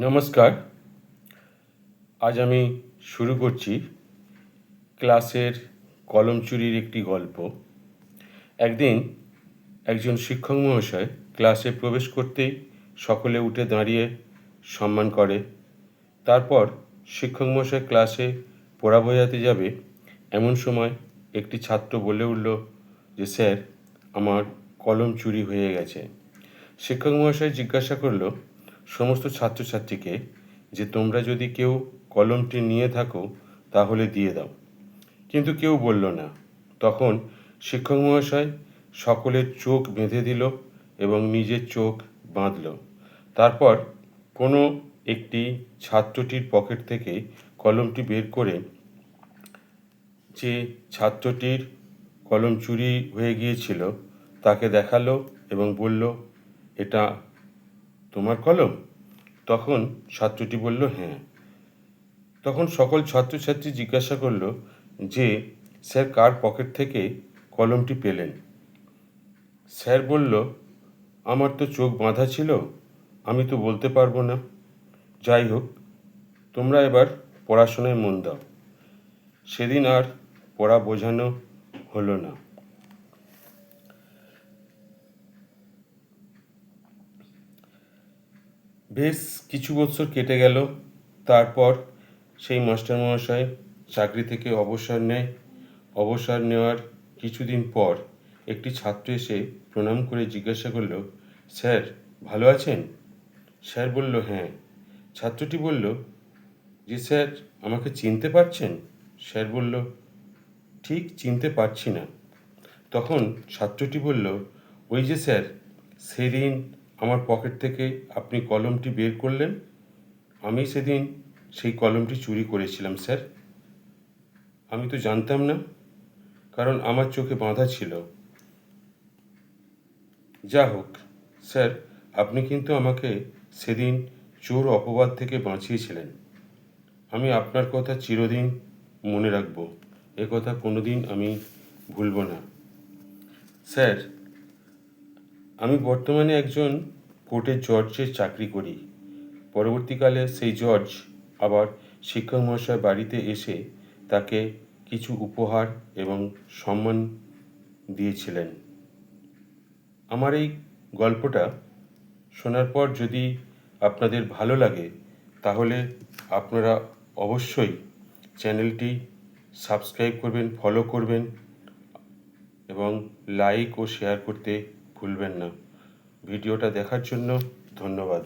নমস্কার। আজ আমি শুরু করছি ক্লাসের কলম চুরির একটি গল্প। একদিন একজন শিক্ষক মহাশয় ক্লাসে প্রবেশ করতেই সকলে উঠে দাঁড়িয়ে সম্মান করে। তারপর শিক্ষক মহাশয় ক্লাসে পড়া বোঝাতে যাবে, এমন সময় একটি ছাত্র বলে উঠল যে, স্যার, আমার কলম চুরি হয়ে গেছে। শিক্ষক মহাশয় জিজ্ঞাসা করল সমস্ত ছাত্রছাত্রীকে যে, তোমরা যদি কেউ কলমটি নিয়ে থাকো তাহলে দিয়ে দাও। কিন্তু কেউ বলল না। তখন শিক্ষক মহাশয় সকলের চোখ বেঁধে দিল এবং নিজের চোখ বাঁধল। তারপর কোনো একটি ছাত্রটির পকেট থেকে কলমটি বের করে যে ছাত্রটির কলম চুরি হয়ে গিয়েছিল তাকে দেখালো এবং বলল, এটা তোমার কলম? তখন ছাত্রটি বলল, হ্যাঁ। তখন সকল ছাত্রছাত্রী জিজ্ঞাসা করল যে, স্যার, কার পকেট থেকে কলমটি পেলেন? স্যার বলল, আমার তো চোখ বাঁধা ছিল, আমি তো বলতে পারবো না। যাই হোক, তোমরা এবার পড়াশোনায় মন দাও। সেদিন আর পড়া বোঝানো হলো না। বেশ কিছু বছর কেটে গেল। তারপর সেই মাস্টারমহাশয় চাকরি থেকে অবসর নেয়। অবসর নেওয়ার কিছুদিন পর একটি ছাত্র এসে প্রণাম করে জিজ্ঞাসা করল, স্যার, ভালো আছেন? স্যার বলল, হ্যাঁ। ছাত্রটি বলল যে, স্যার, আমাকে চিনতে পারছেন? স্যার বলল, ঠিক চিনতে পারছি না। তখন ছাত্রটি বলল, ওই যে স্যার, সেদিন আমার পকেট থেকে আপনি কলমটি বের করলেন, আমি সেদিন সেই কলমটি চুরি করেছিলাম স্যার। আমি তো জানতাম না, কারণ আমার চোখে বাঁধা ছিল। যা হোক স্যার, আপনি কিন্তু আমাকে সেদিন চোর অপবাদ থেকে বাঁচিয়েছিলেন। আমি আপনার কথা চিরদিন মনে রাখব। এ কথা কোনোদিন আমি ভুলব না। স্যার, আমি বর্তমানে একজন কোর্টের জজের চাকরি করি। পরবর্তীকালে সেই জজ আবার শিক্ষক মহাশয় বাড়িতে এসে তাকে কিছু উপহার এবং সম্মান দিয়েছিলেন। আমার এই গল্পটা শোনার পর যদি আপনাদের ভালো লাগে তাহলে আপনারা অবশ্যই চ্যানেলটি সাবস্ক্রাইব করবেন, ফলো করবেন এবং লাইক ও শেয়ার করতে ভুলবেন না। ভিডিওটা দেখার জন্য ধন্যবাদ।